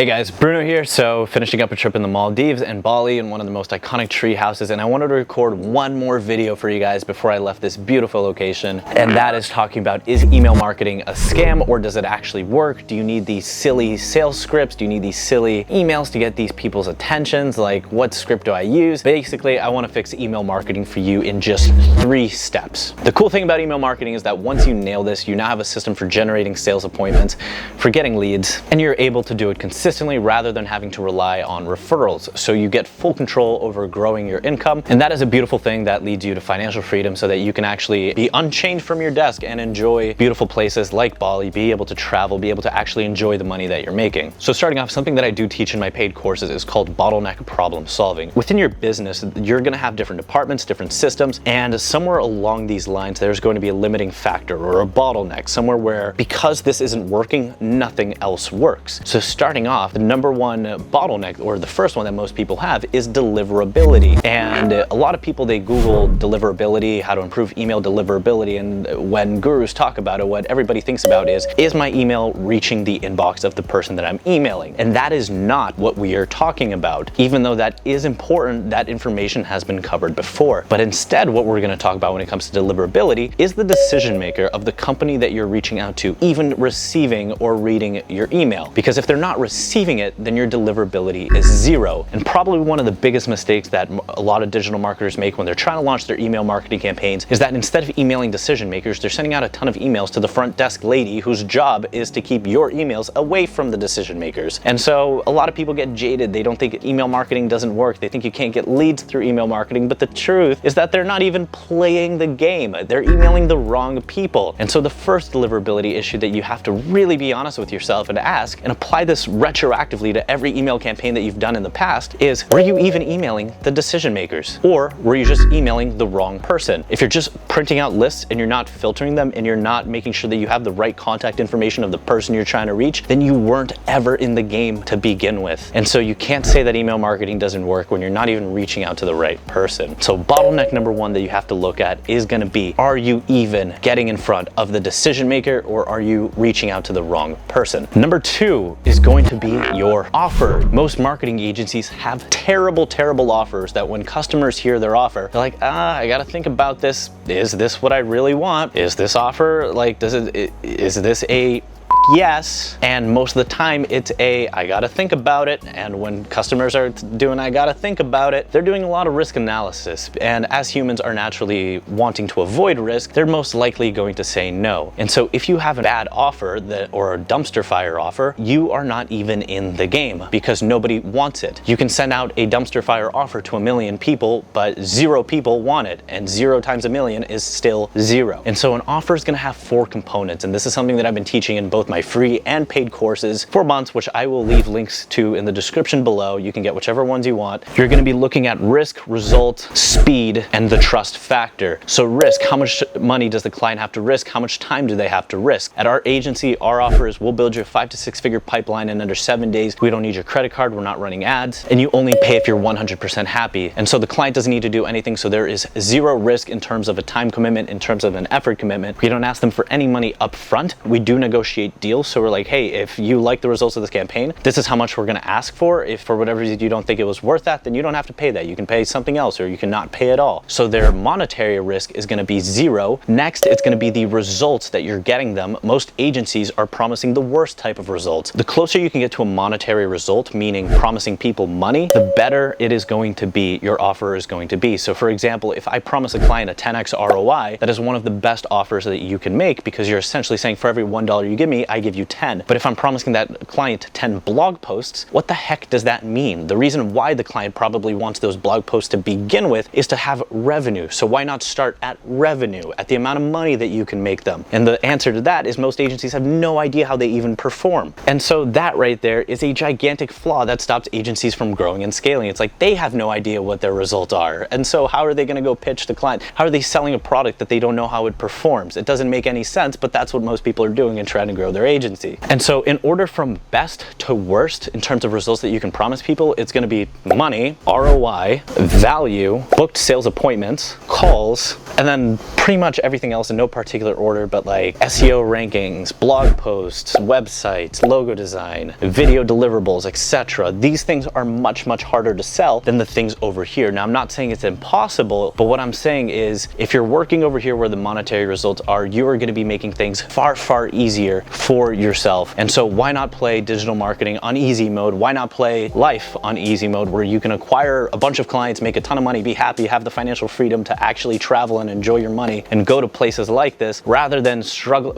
Hey guys, Bruno here. So finishing up a trip in the Maldives and Bali in one of the most iconic tree houses, and I wanted to record one more video for you guys before I left this beautiful location, and that is talking about, is email marketing a scam or does it actually work? Do you need these silly sales scripts? Do you need these silly emails to get these people's attentions? Like, what script do I use? Basically, I want to fix email marketing for you in just 3 steps. The cool thing about email marketing is that once you nail this, you now have a system for generating sales appointments, for getting leads, and you're able to do it consistently rather than having to rely on referrals. So you get full control over growing your income, and that is a beautiful thing that leads you to financial freedom so that you can actually be unchained from your desk and enjoy beautiful places like Bali, be able to travel, be able to actually enjoy the money that you're making. So starting off, something that I do teach in my paid courses is called bottleneck problem solving. Within your business, you're going to have different departments, different systems, and somewhere along these lines, there's going to be a limiting factor or a bottleneck, somewhere where because this isn't working, nothing else works. So starting off, the number one bottleneck, or the first one that most people have, is deliverability. And a lot of people, they Google deliverability, how to improve email deliverability, and when gurus talk about it, what everybody thinks about is my email reaching the inbox of the person that I'm emailing? And that is not what we are talking about. Even though that is important, that information has been covered before. But instead, what we're going to talk about when it comes to deliverability is the decision maker of the company that you're reaching out to even receiving or reading your email. Because if they're not receiving it, then your deliverability is 0. And probably one of the biggest mistakes that a lot of digital marketers make when they're trying to launch their email marketing campaigns is that instead of emailing decision makers, they're sending out a ton of emails to the front desk lady whose job is to keep your emails away from the decision makers. And so a lot of people get jaded. They don't think email marketing doesn't work. They think you can't get leads through email marketing, but the truth is that they're not even playing the game. They're emailing the wrong people. And so the first deliverability issue that you have to really be honest with yourself and ask, and apply this retroactively to every email campaign that you've done in the past, is, were you even emailing the decision makers? Or were you just emailing the wrong person? If you're just printing out lists and you're not filtering them and you're not making sure that you have the right contact information of the person you're trying to reach, then you weren't ever in the game to begin with. And so you can't say that email marketing doesn't work when you're not even reaching out to the right person. So bottleneck number 1 that you have to look at is going to be, are you even getting in front of the decision maker, or are you reaching out to the wrong person? Number 2 is going to be your offer. Most marketing agencies have terrible offers that when customers hear their offer, they're like, I gotta think about this. Is this what I really want? Is this offer, like, is this a yes? And most of the time it's I gotta think about it. And when customers are doing I gotta think about it, they're doing a lot of risk analysis. And as humans are naturally wanting to avoid risk, they're most likely going to say no. And so if you have a bad offer or a dumpster fire offer, you are not even in the game because nobody wants it. You can send out a dumpster fire offer to 1 million people, but 0 people want it, and 0 times 1 million is still 0. And so an offer is gonna have 4 components, and this is something that I've been teaching in both my free and paid courses for months, which I will leave links to in the description below. You can get whichever ones you want. You're going to be looking at risk, result, speed, and the trust factor. So risk, how much money does the client have to risk? How much time do they have to risk? At our agency, our offer is we'll build you a 5 to 6 figure pipeline in under 7 days. We don't need your credit card. We're not running ads, and you only pay if you're 100% happy. And so the client doesn't need to do anything. So there is 0 risk in terms of a time commitment, in terms of an effort commitment. We don't ask them for any money up front. We do negotiate deals. So we're like, hey, if you like the results of this campaign, this is how much we're going to ask for. If for whatever reason you don't think it was worth that, then you don't have to pay that. You can pay something else, or you can not pay at all. So their monetary risk is going to be 0. Next, it's going to be the results that you're getting them. Most agencies are promising the worst type of results. The closer you can get to a monetary result, meaning promising people money, the better it is going to be, your offer is going to be. So for example, if I promise a client a 10x ROI, that is one of the best offers that you can make, because you're essentially saying for every $1 you give me, I give you 10. But if I'm promising that client 10 blog posts, what the heck does that mean? The reason why the client probably wants those blog posts to begin with is to have revenue. So why not start at revenue, at the amount of money that you can make them? And the answer to that is most agencies have no idea how they even perform. And so that right there is a gigantic flaw that stops agencies from growing and scaling. It's like they have no idea what their results are. And so how are they going to go pitch the client? How are they selling a product that they don't know how it performs? It doesn't make any sense, but that's what most people are doing and trying to grow their agency. And so in order from best to worst in terms of results that you can promise people, it's going to be money, ROI, value, booked sales appointments, calls, And then pretty much everything else in no particular order, but like SEO rankings, blog posts, websites, logo design, video deliverables, etc. These things are much harder to sell than the things over here. Now, I'm not saying it's impossible, but what I'm saying is if you're working over here where the monetary results are, you are going to be making things far easier for yourself. And so why not play digital marketing on easy mode? Why not play life on easy mode, where you can acquire a bunch of clients, make a ton of money, be happy, have the financial freedom to actually travel and enjoy your money and go to places like this, rather than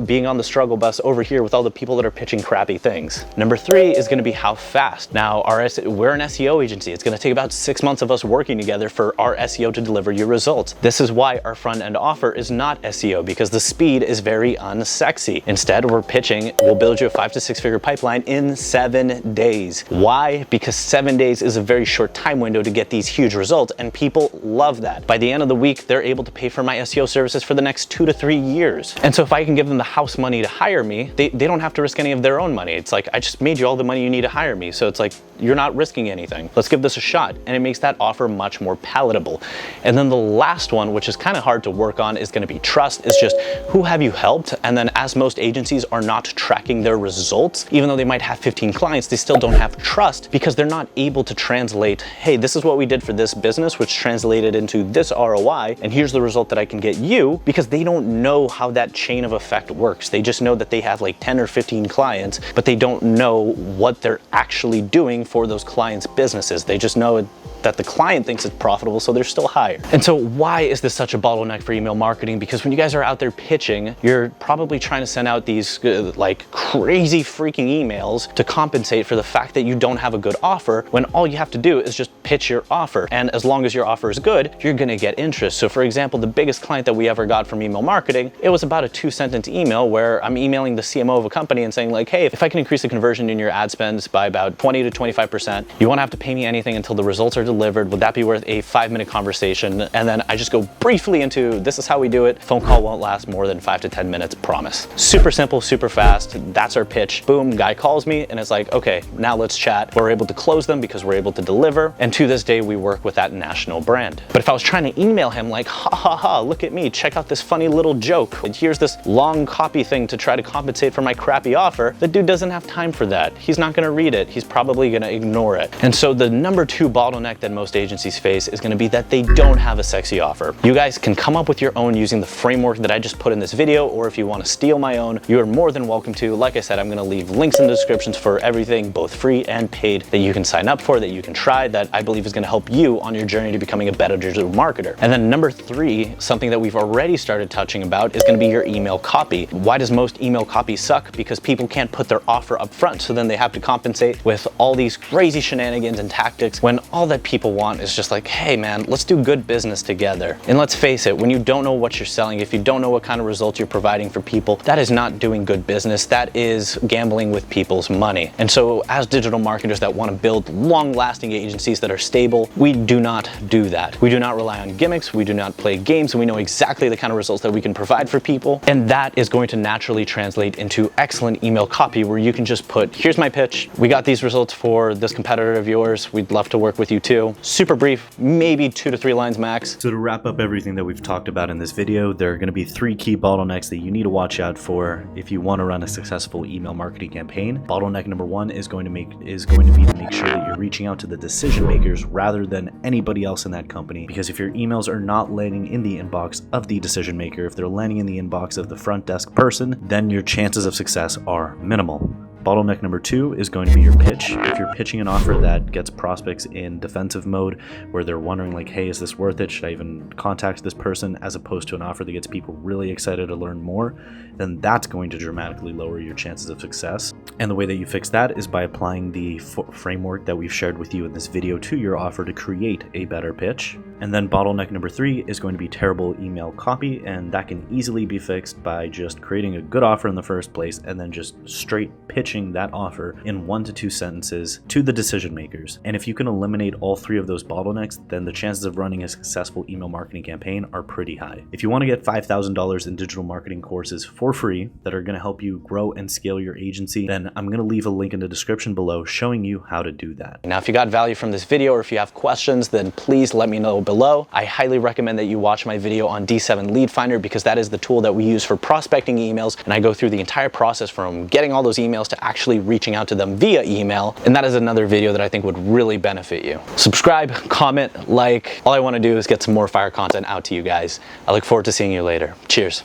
being on the struggle bus over here with all the people that are pitching crappy things. Number 3 is going to be how fast. Now, we're an SEO agency. It's going to take about 6 months of us working together for our SEO to deliver you results. This is why our front end offer is not SEO, because the speed is very unsexy. Instead, we're pitching, we'll build you a 5 to 6 figure pipeline in 7 days. Why? Because 7 days is a very short time window to get these huge results, and people love that. By the end of the week, they're able to pay for my SEO services for the next 2 to 3 years. And so if I can give them the house money to hire me, they don't have to risk any of their own money. It's like, I just made you all the money you need to hire me. So it's like, you're not risking anything. Let's give this a shot. And it makes that offer much more palatable. And then the last one, which is kind of hard to work on, is going to be trust. It's just, who have you helped? And then as most agencies are not tracking their results, even though they might have 15 clients, they still don't have trust because they're not able to translate, hey, this is what we did for this business, which translated into this ROI, and here's the result that I can get you, because they don't know how that chain of effect works. They just know that they have like 10 or 15 clients, but they don't know what they're actually doing for those clients' businesses. They just know that the client thinks it's profitable, so they're still hired. And so why is this such a bottleneck for email marketing? Because when you guys are out there pitching, you're probably trying to send out these like crazy freaking emails to compensate for the fact that you don't have a good offer, when all you have to do is just pitch your offer. And as long as your offer is good, you're gonna get interest. So for example, the biggest client that we ever got from email marketing, it was about a 2-sentence email where I'm emailing the CMO of a company and saying like, hey, if I can increase the conversion in your ad spends by about 20 to 25%, you won't have to pay me anything until the results are delivered. Would that be worth a 5-minute conversation? And then I just go briefly into, this is how we do it. Phone call won't last more than 5 to 10 minutes, promise. Super simple, super fast. That's our pitch. Boom, guy calls me and it's like, okay, now let's chat. We're able to close them because we're able to deliver. And to this day, we work with that national brand. But if I was trying to email him like, ha, look at me, check out this funny little joke, and here's this long copy thing to try to compensate for my crappy offer, the dude doesn't have time for that. He's not gonna read it. He's probably gonna ignore it. And so the number 2 bottleneck that most agencies face is gonna be that they don't have a sexy offer. You guys can come up with your own using the framework that I just put in this video, or if you wanna steal my own, you are more than welcome to. Like I said, I'm gonna leave links in the descriptions for everything, both free and paid, that you can sign up for, that you can try, that I believe is gonna help you on your journey to becoming a better digital marketer. And then number 3, something that we've already started touching about, is gonna be your email copy. Why does most email copy suck? Because people can't put their offer up front, so then they have to compensate with all these crazy shenanigans and tactics, when all that people want is just like, hey man, let's do good business together. And let's face it, when you don't know what you're selling, if you don't know what kind of results you're providing for people, that is not doing good business. That is gambling with people's money. And so as digital marketers that want to build long-lasting agencies that are stable, we do not do that. We do not rely on gimmicks. We do not play games. We know exactly the kind of results that we can provide for people. And that is going to naturally translate into excellent email copy, where you can just put, here's my pitch. We got these results for this competitor of yours. We'd love to work with you too. Super brief, maybe 2 to 3 lines max. So to wrap up everything that we've talked about in this video, there are going to be 3 key bottlenecks that you need to watch out for if you want to run a successful email marketing campaign. Bottleneck number 1 is going to be to make sure that you're reaching out to the decision makers rather than anybody else in that company. Because if your emails are not landing in the inbox of the decision maker, if they're landing in the inbox of the front desk person, then your chances of success are minimal. Bottleneck number 2 is going to be your pitch. If you're pitching an offer that gets prospects in defensive mode, where they're wondering like, hey, is this worth it? Should I even contact this person? As opposed to an offer that gets people really excited to learn more, then that's going to dramatically lower your chances of success. And the way that you fix that is by applying the framework that we've shared with you in this video to your offer to create a better pitch. And then bottleneck number 3 is going to be terrible email copy, and that can easily be fixed by just creating a good offer in the first place and then just straight pitching pitching that offer in 1 to 2 sentences to the decision makers. And if you can eliminate all 3 of those bottlenecks, then the chances of running a successful email marketing campaign are pretty high. If you want to get $5,000 in digital marketing courses for free that are going to help you grow and scale your agency, then I'm going to leave a link in the description below showing you how to do that. Now, if you got value from this video or if you have questions, then please let me know below. I highly recommend that you watch my video on D7 Lead Finder because that is the tool that we use for prospecting emails, and I go through the entire process from getting all those emails to actually reaching out to them via email, and that is another video that I think would really benefit you. Subscribe, comment, like. All I want to do is get some more fire content out to you guys. I look forward to seeing you later. Cheers.